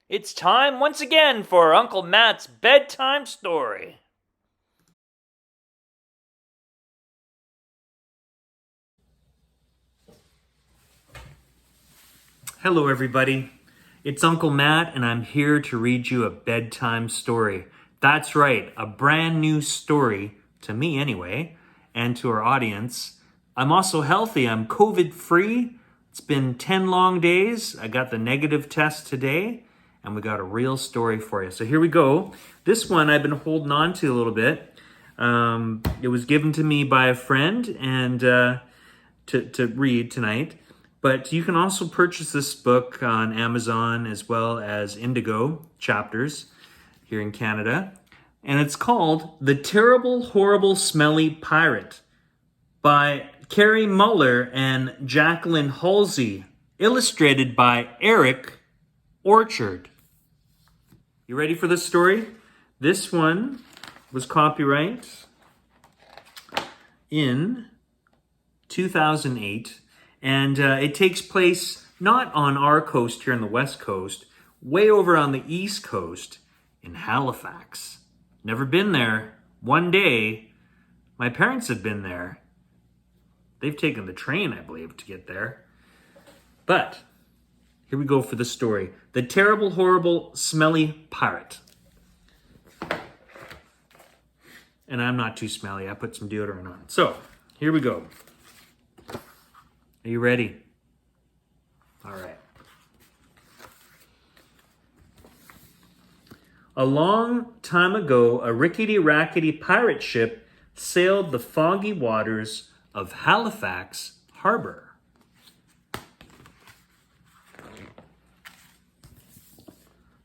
It's time once again for Uncle Matt's bedtime story. Hello everybody, it's Uncle Matt and I'm here to read you a bedtime story. That's right, a brand new story, to me anyway, and to our audience. I'm also healthy, I'm COVID free. It's been 10 long days. I got the negative test today and we got a real story for you. So here we go. This one I've been holding on to a little bit. It was given to me by a friend and to read tonight. But you can also purchase this book on Amazon as well as Indigo Chapters here in Canada. And it's called The Terrible, Horrible, Smelly Pirate by Carrie, Muller and Jacqueline Halsey, illustrated by Eric Orchard. You ready for this story? This one was copyright in 2008. And it takes place not on our coast here on the West Coast, way over on the East Coast in Halifax. Never been there. One day, my parents have been there. They've taken the train, I believe, to get there. But here we go for the story. The Terrible, Horrible, Smelly Pirate. And I'm not too smelly. I put some deodorant on. So, here we go. Are you ready? All right. A long time ago, a rickety-rackety pirate ship sailed the foggy waters of Halifax Harbor.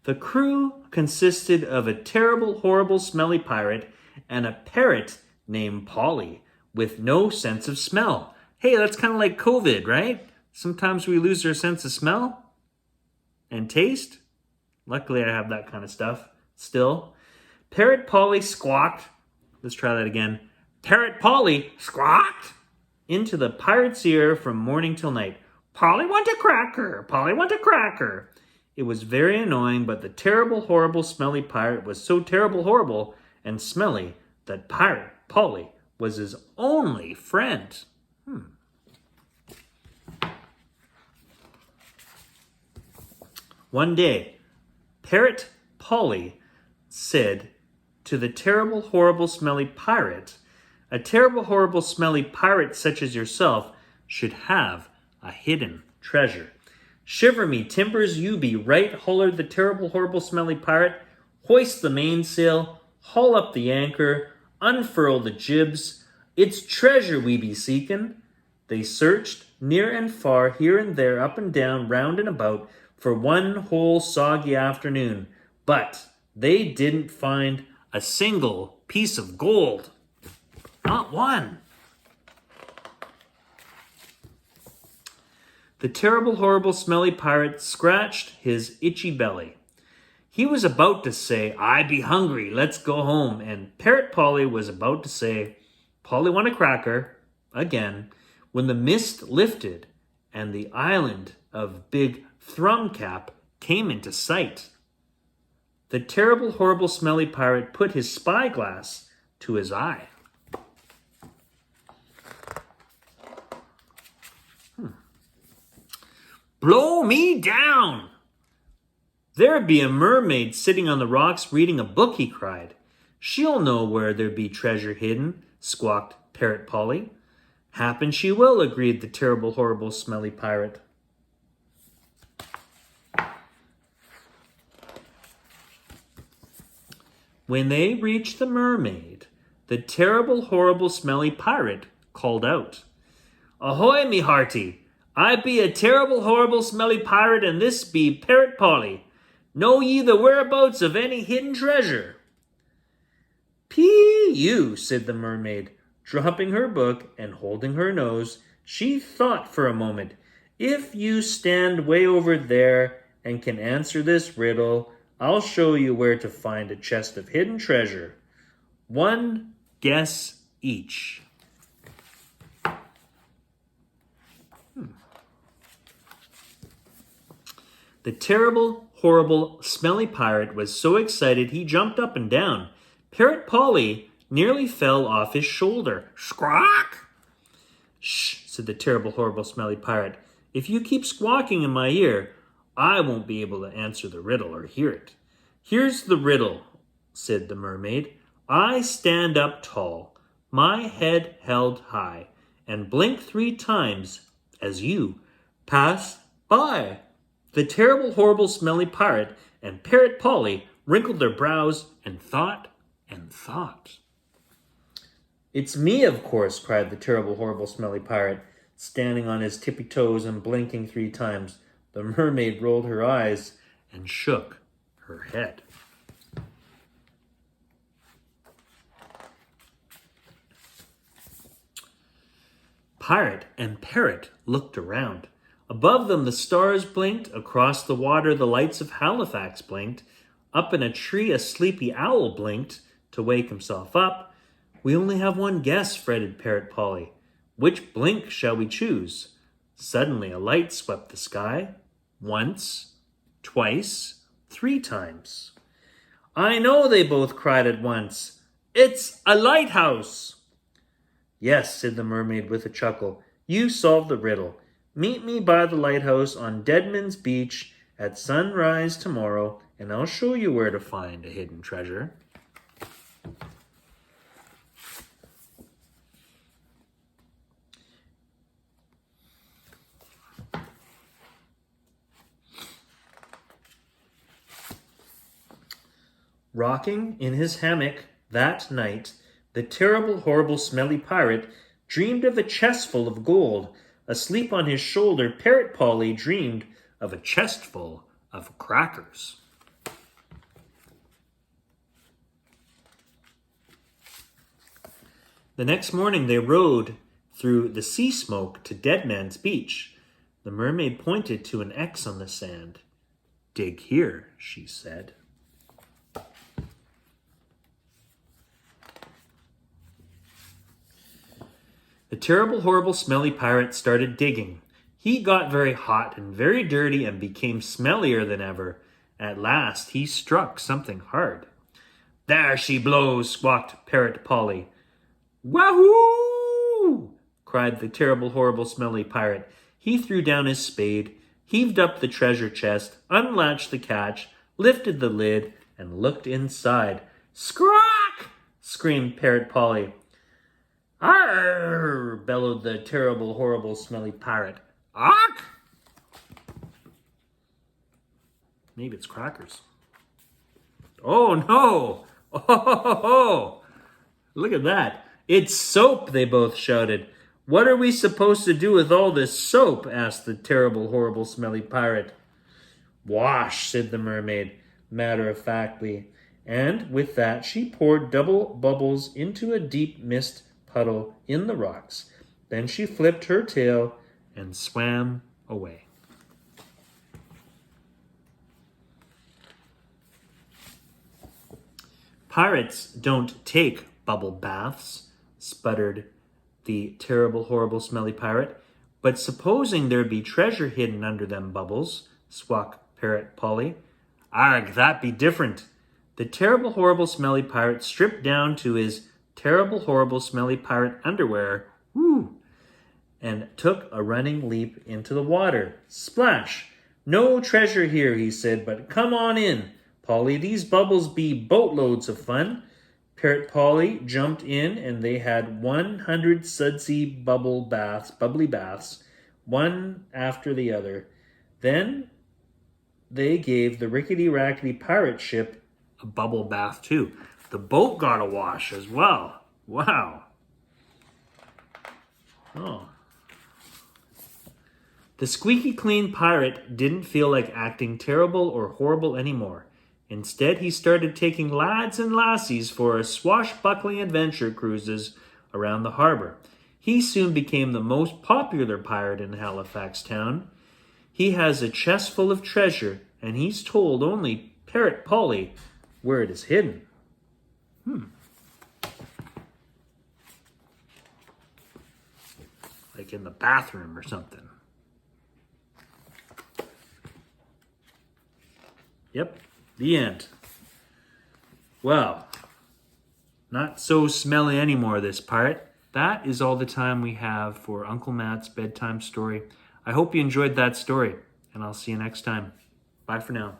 The crew consisted of a terrible, horrible, smelly pirate and a parrot named Polly with no sense of smell. Hey, that's kind of like COVID, right? Sometimes we lose our sense of smell and taste. Luckily, I have that kind of stuff still. Parrot Polly squawked. Let's try that again. Parrot Polly squawked into the pirate's ear from morning till night. Polly want a cracker. Polly want a cracker. It was very annoying, but the terrible, horrible, smelly pirate was so terrible, horrible, and smelly that Pirate Polly was his only friend. One day, Parrot Polly said to the terrible, horrible, smelly pirate, a terrible, horrible, smelly pirate such as yourself should have a hidden treasure. Shiver me timbers, you be right, hollered the terrible, horrible, smelly pirate. Hoist the mainsail, haul up the anchor, unfurl the jibs. It's treasure we be seeking. They searched near and far, here and there, up and down, round and about, for one whole soggy afternoon, but they didn't find a single piece of gold. Not one. The terrible, horrible, smelly pirate scratched his itchy belly. He was about to say, I be hungry, let's go home, and Parrot Polly was about to say, Polly want a cracker, again, when the mist lifted and the island of Big Thrumcap came into sight. The terrible, horrible, smelly pirate put his spyglass to his eye. Blow me down! There be a mermaid sitting on the rocks reading a book, he cried. She'll know where there be treasure hidden, squawked Parrot Polly. Happen she will, agreed the terrible, horrible, smelly pirate. When they reached the mermaid, the terrible, horrible, smelly pirate called out, Ahoy, me hearty! I be a terrible, horrible, smelly pirate, and this be Parrot Polly. Know ye the whereabouts of any hidden treasure? P.U., said the mermaid, dropping her book and holding her nose. She thought for a moment. If you stand way over there and can answer this riddle, I'll show you where to find a chest of hidden treasure. One guess each. The terrible, horrible, smelly pirate was so excited he jumped up and down. Parrot Polly nearly fell off his shoulder. Squawk! Shh, said the terrible, horrible, smelly pirate. If you keep squawking in my ear, I won't be able to answer the riddle or hear it. Here's the riddle, said the mermaid. I stand up tall, my head held high, and blink 3 times as you pass by. The terrible, horrible, smelly pirate and Parrot Polly wrinkled their brows and thought and thought. It's me, of course, cried the terrible, horrible, smelly pirate, standing on his tippy toes and blinking 3 times. The mermaid rolled her eyes and shook her head. Pirate and Parrot looked around. Above them the stars blinked, across the water the lights of Halifax blinked, up in a tree a sleepy owl blinked to wake himself up. We only have one guess, fretted Parrot Polly. Which blink shall we choose? Suddenly a light swept the sky. Once, twice, 3 times. I know, they both cried at once. It's a lighthouse! Yes, said the mermaid with a chuckle. You solved the riddle. Meet me by the lighthouse on Deadman's Beach at sunrise tomorrow, and I'll show you where to find a hidden treasure. Rocking in his hammock that night, the terrible, horrible, smelly pirate dreamed of a chest full of gold. Asleep on his shoulder, Parrot Polly dreamed of a chest full of crackers. The next morning they rowed through the sea smoke to Deadman's Beach. The mermaid pointed to an X on the sand. Dig here, she said. The terrible, horrible, smelly pirate started digging. He got very hot and very dirty and became smellier than ever. At last he struck something hard. There she blows, squawked Parrot Polly. Wahoo! Cried the terrible, horrible, smelly pirate. He threw down his spade, heaved up the treasure chest, unlatched the catch, lifted the lid, and looked inside. Squawk! Screamed Parrot Polly. Arr! Bellowed the terrible, horrible, smelly pirate. Awk! Maybe it's crackers. Oh, no! Oh! Look at that. It's soap, they both shouted. What are we supposed to do with all this soap? Asked the terrible, horrible, smelly pirate. Wash, said the mermaid, matter-of-factly. And with that, she poured double bubbles into a deep mist puddle in the rocks. Then she flipped her tail and swam away. Pirates don't take bubble baths, sputtered the terrible, horrible, smelly pirate. But supposing there be treasure hidden under them bubbles, squawked Parrot Polly. Arg, that be different. The terrible, horrible, smelly pirate stripped down to his terrible, horrible, smelly pirate underwear, and took a running leap into the water. Splash! No treasure here, he said, but come on in, Polly. These bubbles be boatloads of fun. Parrot Polly jumped in, and they had 100 sudsy bubbly baths, one after the other. Then they gave the rickety-rackety pirate ship a bubble bath too. The boat got a wash as well. Wow. Oh. The squeaky clean pirate didn't feel like acting terrible or horrible anymore. Instead, he started taking lads and lassies for swashbuckling adventure cruises around the harbor. He soon became the most popular pirate in Halifax town. He has a chest full of treasure, and he's told only Parrot Polly where it is hidden. Like in the bathroom or something. Yep, the end. Well, not so smelly anymore this part. That is all the time we have for Uncle Matt's bedtime story. I hope you enjoyed that story, and I'll see you next time. Bye for now.